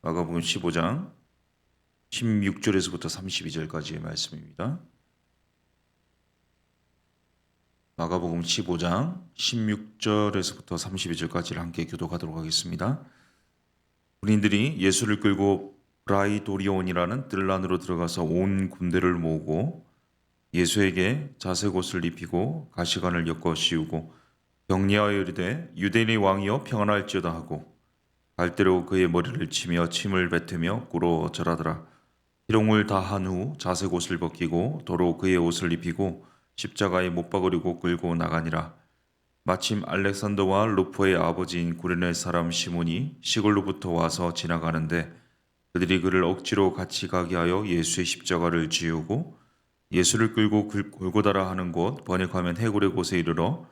마가복음 15장 16절에서부터 32절까지의 말씀입니다. 마가복음 15장 16절에서부터 32절까지를 함께 교독하도록 하겠습니다. 군인들이 예수를 끌고 브라이도리온이라는 뜰란으로 들어가서 온 군대를 모으고 예수에게 자색 옷을 입히고 가시관을 엮어 씌우고 격려하여 이르되 유대인의 왕이여 평안할지어다 하고 갈대로 그의 머리를 치며 침을 뱉으며 꿇어 절하더라. 희롱을 다한 후 자색 옷을 벗기고 도로 그의 옷을 입히고 십자가에 못 박으려고 끌고 나가니라. 마침 알렉산더와 루포의 아버지인 구레네 사람 시몬이 시골로부터 와서 지나가는데 그들이 그를 억지로 같이 가게 하여 예수의 십자가를 지우고 예수를 끌고 골고다라 하는 곳 번역하면 해골의 곳에 이르러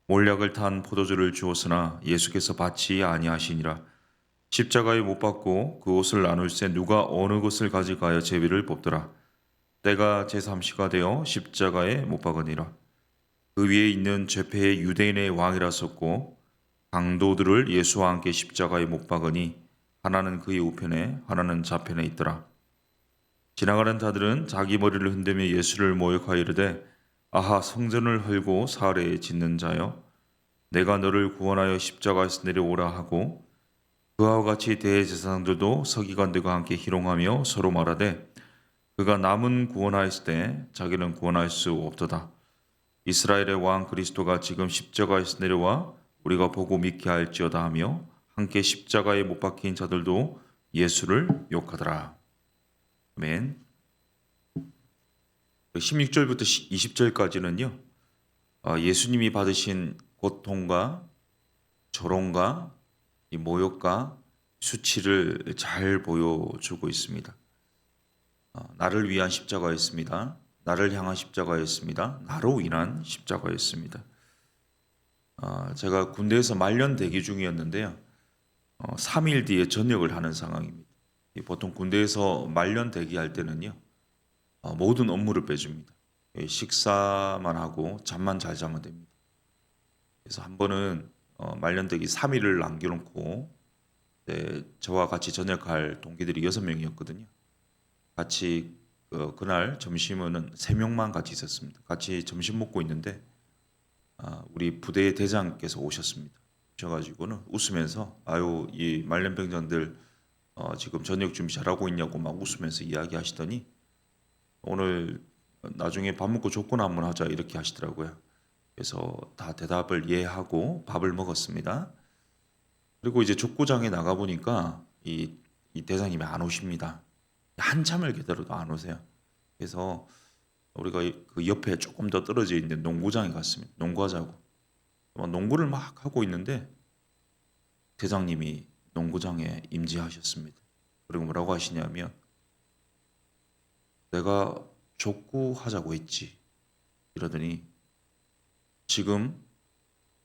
몰약을 탄 포도주를 주었으나 예수께서 받지 아니하시니라. 십자가에 못 박고 그 옷을 나눌새 누가 어느 것을 가져가여 제비를 뽑더라. 때가 제3시가 되어 십자가에 못 박으니라. 그 위에 있는 죄패의 유대인의 왕이라 썼고 강도들을 예수와 함께 십자가에 못 박으니 하나는 그의 우편에 하나는 좌편에 있더라. 지나가는 자들은 자기 머리를 흔들며 예수를 모욕하여 이르되 아하 성전을 헐고 사흘에 짓는 자여 내가 너를 구원하여 십자가에서 내려오라 하고 그와 같이 대제사장들도 서기관들과 함께 희롱하며 서로 말하되 그가 남은 구원하였을 때 자기는 구원할 수 없도다. 이스라엘의 왕 그리스도가 지금 십자가에서 내려와 우리가 보고 믿게 할지어다 하며 함께 십자가에 못 박힌 자들도 예수를 욕하더라. 아멘. 16절부터 20절까지는요. 예수님이 받으신 고통과 조롱과 이 모욕과 수치를 잘 보여주고 있습니다. 나를 위한 십자가였습니다. 나를 향한 십자가였습니다. 나로 인한 십자가였습니다. 제가 군대에서 말년 대기 중이었는데요. 3일 뒤에 전역을 하는 상황입니다. 보통 군대에서 말년 대기할 때는요. 모든 업무를 빼줍니다. 식사만 하고 잠만 잘 자면 됩니다. 그래서 한 번은 말년 대기 3일을 남겨놓고 저와 같이 전역할 동기들이 6명이었거든요. 같이 그날 점심은 3명만 같이 있었습니다. 같이 점심 먹고 있는데 우리 부대 대장께서 오셨습니다. 오셔가지고는 웃으면서 아유 이 말년병장들 지금 저녁 준비 잘하고 있냐고 막 웃으면서 이야기하시더니 오늘 나중에 밥 먹고 족구나 한번 하자 이렇게 하시더라고요. 그래서 다 대답을 예하고 밥을 먹었습니다. 그리고 이제 족구장에 나가 보니까 이 대장님이 안 오십니다. 한참을 기다려도 안 오세요. 그래서 우리가 그 옆에 조금 더 떨어져 있는 농구장에 갔습니다. 농구하자고. 농구를 막 하고 있는데 대장님이 농구장에 임재하셨습니다. 그리고 뭐라고 하시냐면 내가 족구하자고 했지. 이러더니 지금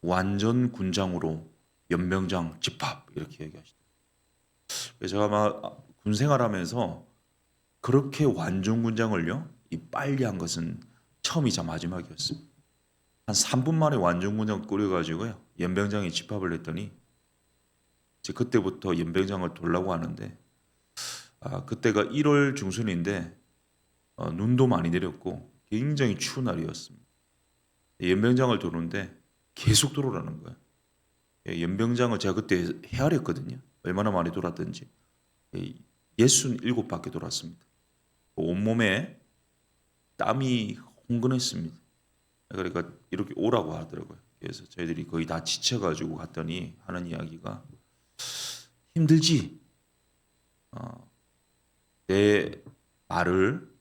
완전 군장으로 연병장 집합 이렇게 얘기하시더라고요. 제가 아마 군 생활하면서 그렇게 완전 군장을요 이 빨리 한 것은 처음이자 마지막이었습니다. 한 3분 만에 완전 군장 꾸려가지고요 연병장에 집합을 했더니 이제 그때부터 연병장을 돌라고 하는데 그때가 1월 중순인데 눈도 많이 내렸고 굉장히 추운 날이었습니다. 연병장을 도는데 계속 돌아오라는 거예요. 연병장을 제가 그때 헤아렸거든요. 얼마나 많이 돌았든지 67바퀴 돌았습니다. 온몸에 땀이 홍근했습니다. 그러니까 이렇게 오라고 하더라고요. 그래서 저희들이 거의 다 지쳐가지고 갔더니 하는 이야기가 힘들지? 내 말을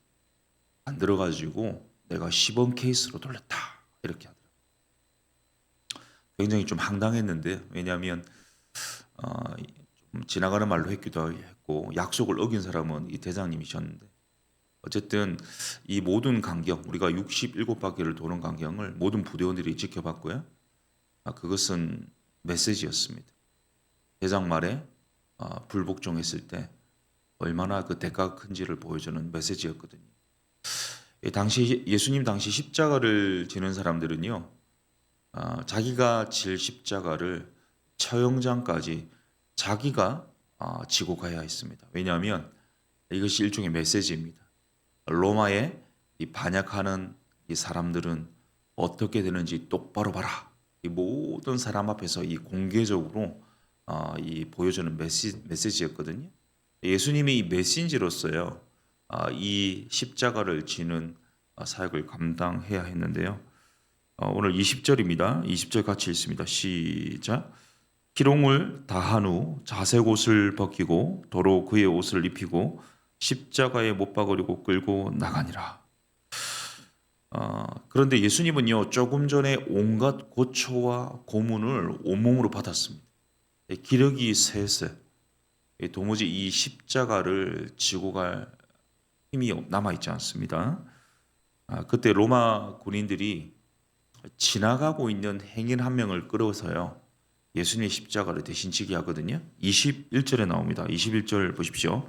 안 들어가지고 내가 시범 케이스로 돌렸다 이렇게 하더라고요. 굉장히 좀 황당했는데 왜냐하면 좀 지나가는 말로 했기도 했고 약속을 어긴 사람은 이 대장님이셨는데 어쨌든 이 모든 광경 우리가 67바퀴를 도는 광경을 모든 부대원들이 지켜봤고요. 그것은 메시지였습니다. 대장 말에 불복종했을 때 얼마나 그 대가가 큰지를 보여주는 메시지였거든요. 당시 예수님 당시 십자가를 지는 사람들은요. 자기가 질 십자가를 처형장까지 자기가 지고 가야 했습니다. 왜냐하면 이것이 일종의 메시지입니다. 로마에 이 반역하는 이 사람들은 어떻게 되는지 똑바로 봐라. 이 모든 사람 앞에서 이 공개적으로 이 보여주는 메시지였거든요. 예수님이 이 메신저로서요, 이 십자가를 지는 사역을 감당해야 했는데요. 오늘 20절입니다. 20절 같이 읽습니다. 시작. 희롱을 다한 후 자색 옷을 벗기고 도로 그의 옷을 입히고 십자가에 못 박으려고 끌고 나가니라. 그런데 예수님은요, 조금 전에 온갖 고초와 고문을 온몸으로 받았습니다. 기력이 쇠서 도무지 이 십자가를 지고 갈 힘이 남아있지 않습니다. 그때 로마 군인들이 지나가고 있는 행인 한 명을 끌어서요, 예수님의 십자가를 대신 지게 하거든요. 21절에 나옵니다. 21절 보십시오.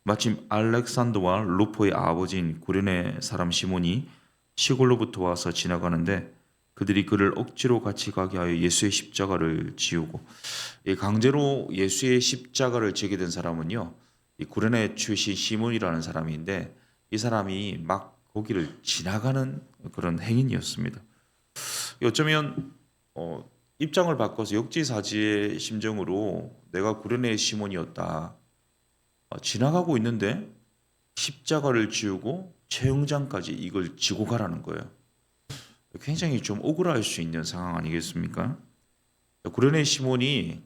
마침 알렉산더와 루포의 아버지인 구레네 사람 시몬이 시골로부터 와서 지나가는데 그들이 그를 억지로 같이 가게 하여 예수의 십자가를 지우고, 강제로 예수의 십자가를 지게 된 사람은요, 이 구레네 출신 시몬이라는 사람인데 이 사람이 막 거기를 지나가는 그런 행인이었습니다. 어쩌면 입장을 바꿔서 역지사지의 심정으로 내가 구레네 시몬이었다. 지나가고 있는데 십자가를 지우고 채용장까지 이걸 지고 가라는 거예요. 굉장히 좀 억울할 수 있는 상황 아니겠습니까? 구레네 시몬이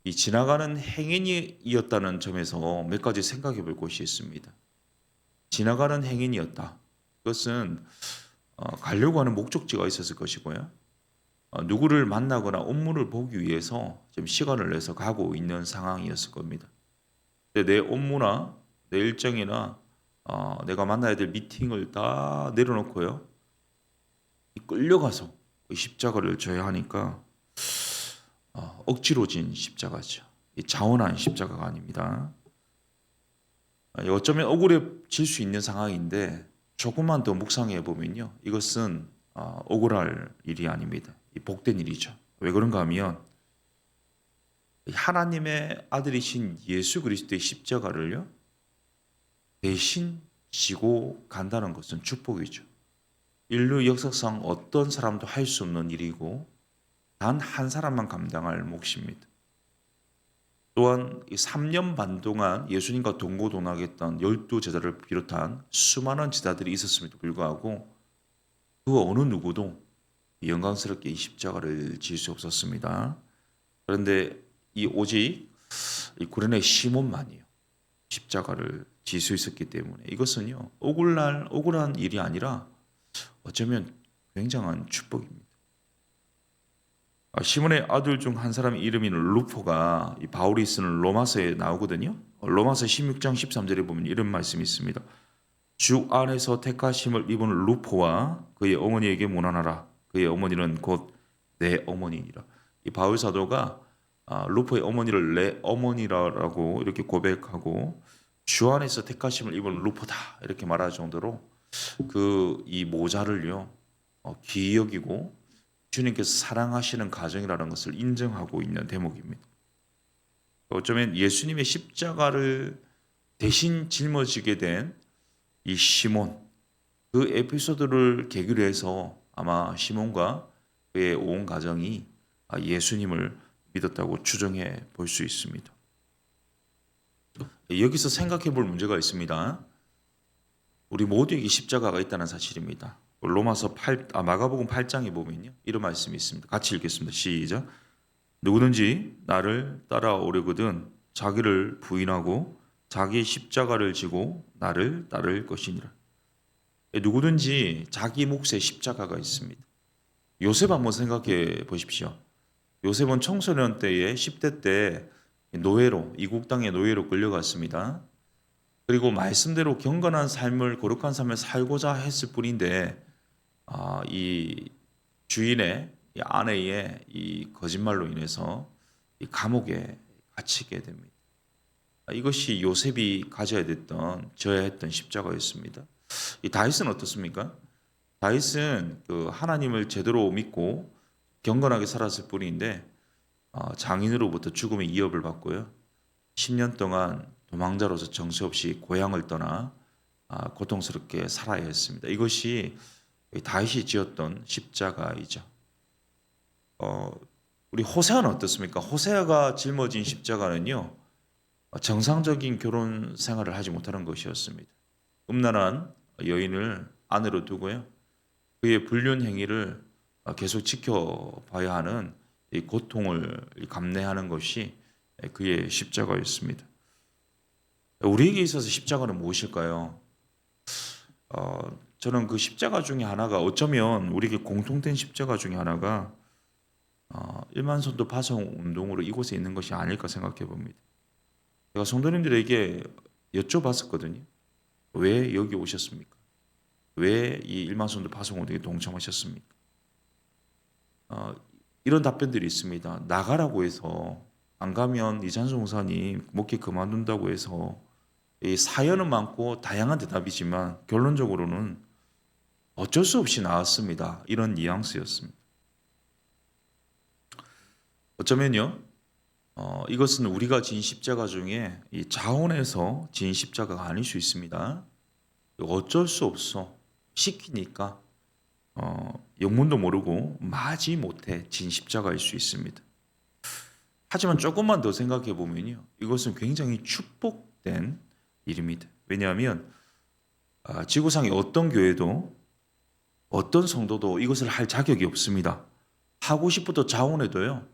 이 지나가는 행인이었다는 점에서 몇 가지 생각해 볼 것이 있습니다. 지나가는 행인이었다. 그것은 가려고 하는 목적지가 있었을 것이고요. 누구를 만나거나 업무를 보기 위해서 좀 시간을 내서 가고 있는 상황이었을 겁니다. 근데 내 업무나 내 일정이나 내가 만나야 될 미팅을 다 내려놓고요, 끌려가서 십자가를 져야 하니까 억지로 진 십자가죠. 자원한 십자가가 아닙니다. 어쩌면 억울해질 수 있는 상황인데 조금만 더 묵상해 보면요, 이것은 억울할 일이 아닙니다. 복된 일이죠. 왜 그런가 하면 하나님의 아들이신 예수 그리스도의 십자가를요, 대신 지고 간다는 것은 축복이죠. 인류 역사상 어떤 사람도 할 수 없는 일이고 단 한 사람만 감당할 몫입니다. 또한 3년 반 동안 예수님과 동고동락했던 12제자를 비롯한 수많은 제자들이 있었음에도 불구하고 그 어느 누구도 영광스럽게 이 십자가를 질 수 없었습니다. 그런데 오직 이 구레네 시몬만이요, 십자가를 질 수 있었기 때문에 이것은요, 억울한 일이 아니라 어쩌면 굉장한 축복입니다. 시몬의 아들 중 한 사람의 이름인 루포가 바울이 쓰는 로마서에 나오거든요. 로마서 16장 13절에 보면 이런 말씀이 있습니다. 주 안에서 택하심을 입은 루포와 그의 어머니에게 문안하라. 그의 어머니는 곧 내 어머니니라. 이 바울 사도가 루포의 어머니를 내 어머니라고 이렇게 고백하고 주 안에서 택하심을 입은 루포다 이렇게 말할 정도로 이 모자를요, 귀히 여기고 주님께서 사랑하시는 가정이라는 것을 인정하고 있는 대목입니다. 어쩌면 예수님의 십자가를 대신 짊어지게 된 이 시몬, 그 에피소드를 계기로 해서 아마 시몬과 그의 온 가정이 예수님을 믿었다고 추정해 볼 수 있습니다. 여기서 생각해 볼 문제가 있습니다. 우리 모두에게 십자가가 있다는 사실입니다. 마가복음 8장에 보면요, 이런 말씀이 있습니다. 같이 읽겠습니다. 시작. 누구든지 나를 따라오려거든 자기를 부인하고 자기 십자가를 지고 나를 따를 것이니라. 누구든지 자기 몫에 십자가가 있습니다. 요셉 한번 생각해 보십시오. 요셉은 청소년 때에 10대 때 노예로, 이국 땅의 노예로 끌려갔습니다. 그리고 말씀대로 경건한 삶을, 거룩한 삶을 살고자 했을 뿐인데 이 주인의, 이 아내의 이 거짓말로 인해서 이 감옥에 갇히게 됩니다. 이것이 요셉이 져야 했던 십자가였습니다. 이 다윗은 어떻습니까? 다윗은 하나님을 제대로 믿고 경건하게 살았을 뿐인데 장인으로부터 죽음의 위협을 받고요, 10년 동안 도망자로서 정처없이 고향을 떠나 고통스럽게 살아야 했습니다. 이것이 다윗이 지었던 십자가이죠. 우리 호세아는 어떻습니까? 호세아가 짊어진 십자가는요, 정상적인 결혼 생활을 하지 못하는 것이었습니다. 음란한 여인을 아내로 두고요, 그의 불륜 행위를 계속 지켜봐야 하는 이 고통을 감내하는 것이 그의 십자가였습니다. 우리에게 있어서 십자가는 무엇일까요? 저는 그 십자가 중에 하나가, 어쩌면 우리에게 공통된 십자가 중에 하나가 일만선도 파송 운동으로 이곳에 있는 것이 아닐까 생각해 봅니다. 제가 성도님들에게 여쭤봤었거든요. 왜 여기 오셨습니까? 왜 이 일만선도 파송 운동에 동참하셨습니까? 이런 답변들이 있습니다. 나가라고 해서, 안 가면 이찬수 목사님 목회 그만둔다고 해서, 이 사연은 많고 다양한 대답이지만 결론적으로는 어쩔 수 없이 나왔습니다. 이런 뉘앙스였습니다. 어쩌면요, 이것은 우리가 진 십자가 중에 이 자원에서 진 십자가가 아닐 수 있습니다. 어쩔 수 없어, 시키니까 영문도 모르고 마지 못해 진 십자가일 수 있습니다. 하지만 조금만 더 생각해 보면요, 이것은 굉장히 축복된 일입니다. 왜냐하면 지구상의 어떤 교회도 어떤 성도도 이것을 할 자격이 없습니다. 하고 싶어도 자원해도요,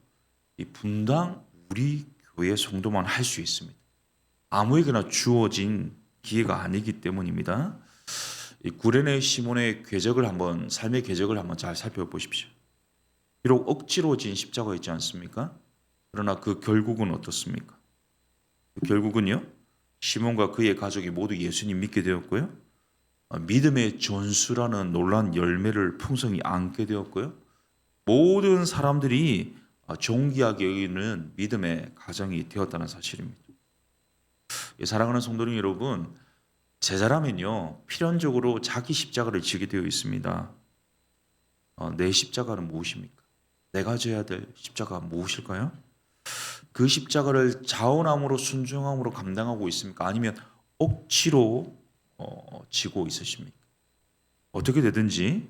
이 분당 우리 교회 성도만 할 수 있습니다. 아무에게나 주어진 기회가 아니기 때문입니다. 이 구레네 시몬의 궤적을 한번, 삶의 궤적을 한번 잘 살펴보십시오. 비록 억지로 진 십자가 있지 않습니까? 그러나 그 결국은 어떻습니까? 그 결국은요, 시몬과 그의 가족이 모두 예수님 믿게 되었고요, 믿음의 전수라는 놀라운 열매를 풍성히 안게 되었고요, 모든 사람들이 존귀하게 여기는 믿음의 가정이 되었다는 사실입니다. 사랑하는 성도님 여러분, 제자라면요, 필연적으로 자기 십자가를 지게 되어 있습니다. 내 십자가는 무엇입니까? 내가 져야 될 십자가가 무엇일까요? 그 십자가를 자원함으로, 순종함으로 감당하고 있습니까? 아니면 억지로 지고 있으십니까? 어떻게 되든지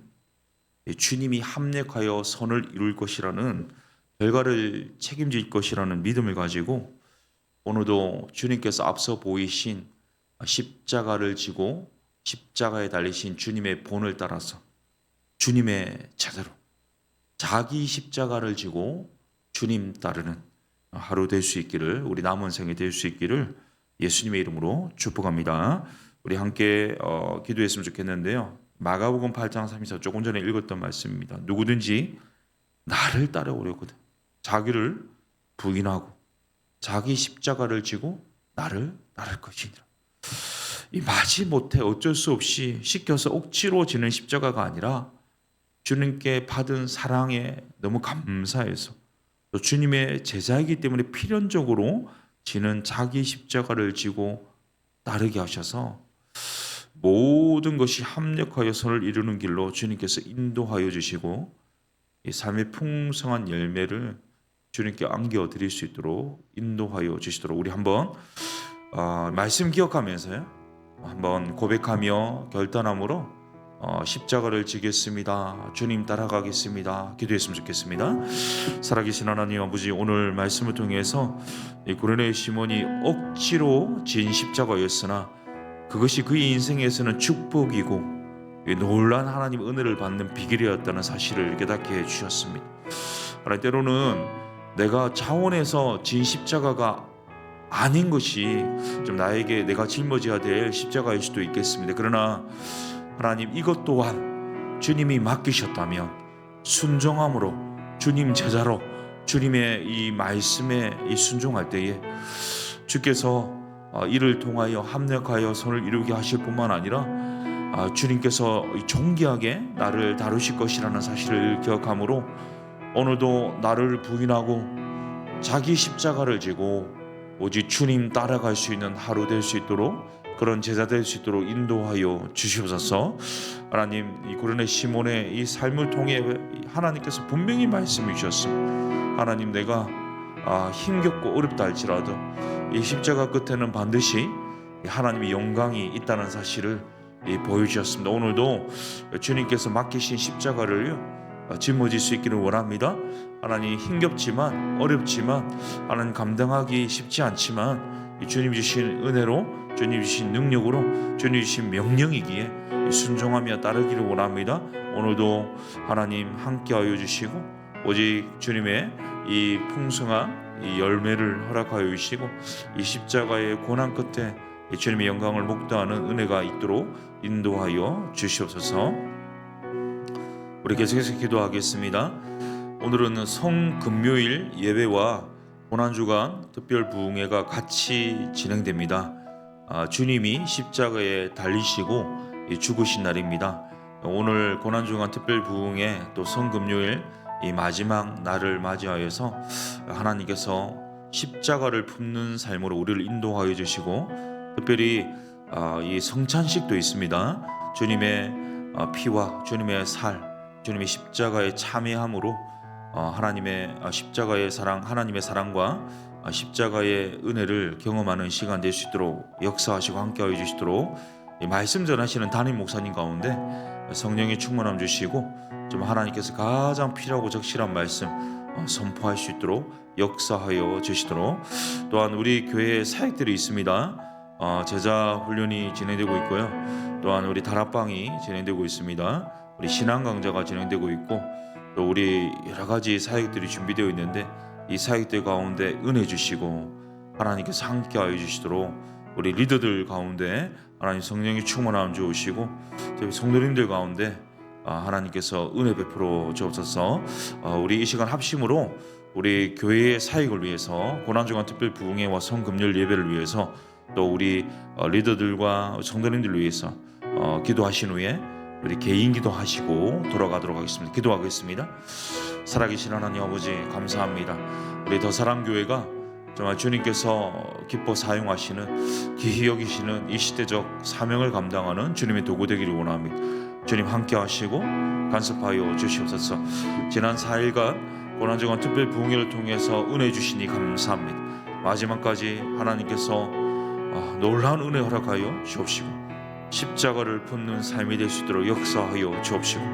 주님이 합력하여 선을 이룰 것이라는, 결과를 책임질 것이라는 믿음을 가지고 오늘도 주님께서 앞서 보이신 십자가를 지고 십자가에 달리신 주님의 본을 따라서 주님의 제대로 자기 십자가를 지고 주님 따르는 하루 될 수 있기를, 우리 남은 생이 될 수 있기를 예수님의 이름으로 축복합니다. 우리 함께 기도했으면 좋겠는데요. 마가복음 8장 34, 조금 전에 읽었던 말씀입니다. 누구든지 나를 따라오려거든 자기를 부인하고 자기 십자가를 지고 나를 따를 것이니라. 이 마지못해 어쩔 수 없이 시켜서 억지로 지는 십자가가 아니라 주님께 받은 사랑에 너무 감사해서, 또 주님의 제자이기 때문에 필연적으로 지는 자기 십자가를 지고 따르게 하셔서 모든 것이 합력하여 선을 이루는 길로 주님께서 인도하여 주시고 이 삶의 풍성한 열매를 주님께 안겨드릴 수 있도록 인도하여 주시도록 우리 한번 말씀 기억하면서요, 한번 고백하며 결단함으로 십자가를 지겠습니다, 주님 따라가겠습니다, 기도했으면 좋겠습니다. 살아계신 하나님 아버지, 오늘 말씀을 통해서 이 구레네 시몬이 억지로 진 십자가였으나 그것이 그의 인생에서는 축복이고 놀란 하나님 은혜를 받는 비결이었다는 사실을 깨닫게 해주셨습니다. 하나님, 때로는 내가 자원해서 진 십자가가 아닌 것이 좀 나에게 내가 짊어져야 될 십자가일 수도 있겠습니다. 그러나 하나님, 이것 또한 주님이 맡기셨다면 순종함으로 주님 제자로 주님의 이 말씀에 이 순종할 때에 주께서 이를 통하여 합력하여 선을 이루게 하실 뿐만 아니라 주님께서 존귀하게 나를 다루실 것이라는 사실을 기억하므로 오늘도 나를 부인하고 자기 십자가를 지고 오직 주님 따라갈 수 있는 하루 될 수 있도록, 그런 제자 될 수 있도록 인도하여 주시옵소서. 하나님, 이 구레네 시몬의 이 삶을 통해 하나님께서 분명히 말씀해 주셨습니다. 하나님, 내가 힘겹고 어렵다 할지라도 이 십자가 끝에는 반드시 하나님의 영광이 있다는 사실을 보여주셨습니다. 오늘도 주님께서 맡기신 십자가를 짊어질 수 있기를 원합니다. 하나님, 힘겹지만 어렵지만 하나님 감당하기 쉽지 않지만 주님 주신 은혜로, 주님 주신 능력으로, 주님 주신 명령이기에 순종하며 따르기를 원합니다. 오늘도 하나님 함께하여 주시고 오직 주님의 이 풍성한 이 열매를 허락하여 주시고 이 십자가의 고난 끝에 주님의 영광을 목도하는 은혜가 있도록 인도하여 주시옵소서. 우리 계속해서 기도하겠습니다. 오늘은 성금요일 예배와 고난주간 특별 부흥회가 같이 진행됩니다. 주님이 십자가에 달리시고 죽으신 날입니다. 오늘 고난주간 특별 부흥회 또 성금요일 이 마지막 날을 맞이하여서 하나님께서 십자가를 품는 삶으로 우리를 인도하여 주시고 특별히 이 성찬식도 있습니다. 주님의 피와 주님의 살, 주님의 십자가의 참회함으로 하나님의 십자가의 사랑, 하나님의 사랑과 십자가의 은혜를 경험하는 시간 될 수 있도록 역사하시고 함께하여 주시도록 말씀 전하시는 담임 목사님 가운데 성령의 충만함 주시고 좀 하나님께서 가장 필요하고 적실한 말씀 선포할 수 있도록 역사하여 주시도록, 또한 우리 교회에 사역들이 있습니다. 제자 훈련이 진행되고 있고요. 또한 우리 다락방이 진행되고 있습니다. 우리 신앙 강좌가 진행되고 있고 또 우리 여러 가지 사역들이 준비되어 있는데 이 사역들 가운데 은혜 주시고 하나님께서 함께하여 주시도록 우리 리더들 가운데 하나님 성령의 충만함 주시고 성도님들 가운데 하나님께서 은혜 베풀어 주옵소서. 우리 이 시간 합심으로 우리 교회의 사역을 위해서 고난주간 특별 부흥회와 성금요일 예배를 위해서 또 우리 리더들과 성도님들을 위해서 기도하신 후에 우리 개인 기도하시고 돌아가도록 하겠습니다. 기도하겠습니다. 살아계신 하나님 아버지 감사합니다. 우리 더사랑교회가 정말 주님께서 기뻐 사용하시는 귀히 여기시는 이 시대적 사명을 감당하는 주님의 도구 되기를 원합니다. 주님 함께 하시고 간섭하여 주시옵소서. 지난 4일간 고난주간 특별 부흥회를 통해서 은혜 주시니 감사합니다. 마지막까지 하나님께서 놀라운 은혜 허락하여 주옵시고 십자가를 품는 삶이 될 수 있도록 역사하여 주옵시고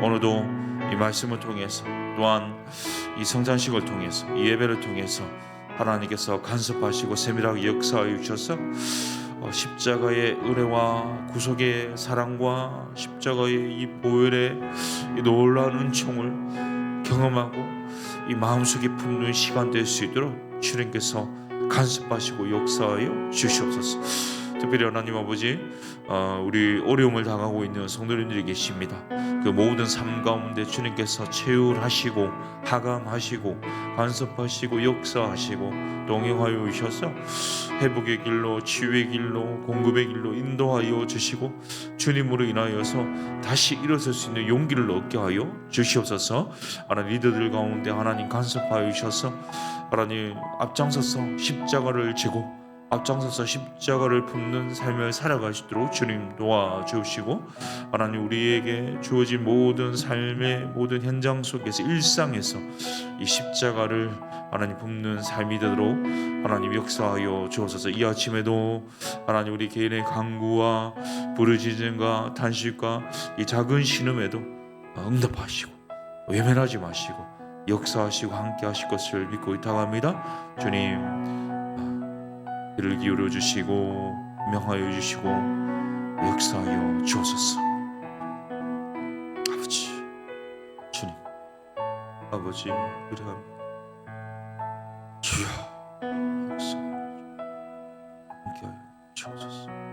오늘도 이 말씀을 통해서 또한 이 성찬식을 통해서 이 예배를 통해서 하나님께서 간섭하시고 세밀하게 역사하여 주셔서 십자가의 은혜와 구속의 사랑과 십자가의 이 보혈의 이 놀라운 은총을 경험하고 이 마음속에 품는 시간 될 수 있도록 주님께서 간섭하시고 역사하여 주시옵소서. 특별히 하나님 아버지 우리 어려움을 당하고 있는 성도님들이 계십니다. 그 모든 삶 가운데 주님께서 체휼하시고 하감하시고 간섭하시고 역사하시고 동행하여 주셔서 회복의 길로 치유의 길로 공급의 길로 인도하여 주시고 주님으로 인하여서 다시 일어설 수 있는 용기를 얻게 하여 주시옵소서. 하나님 리더들 가운데 하나님 간섭하여 주셔서 하나님 앞장서서 십자가를 지고 앞장서서 십자가를 품는 삶을 살아가시도록 주님 도와주시고 하나님 우리에게 주어진 모든 삶의 모든 현장 속에서 일상에서 이 십자가를 하나님 품는 삶이 되도록 하나님 역사하여 주옵소서. 이 아침에도 하나님 우리 개인의 간구와 부르짖음과 단식과 이 작은 신음에도 응답하시고 외면하지 마시고 역사하시고 함께 하실 것을 믿고 의탁합니다. 주님 귀를 기울여 주시고 명하여 주시고 역사하여 주옵소서. 아버지 주님 아버지 의뢰합니다. 주여 역사하여 함께하여 주옵소서.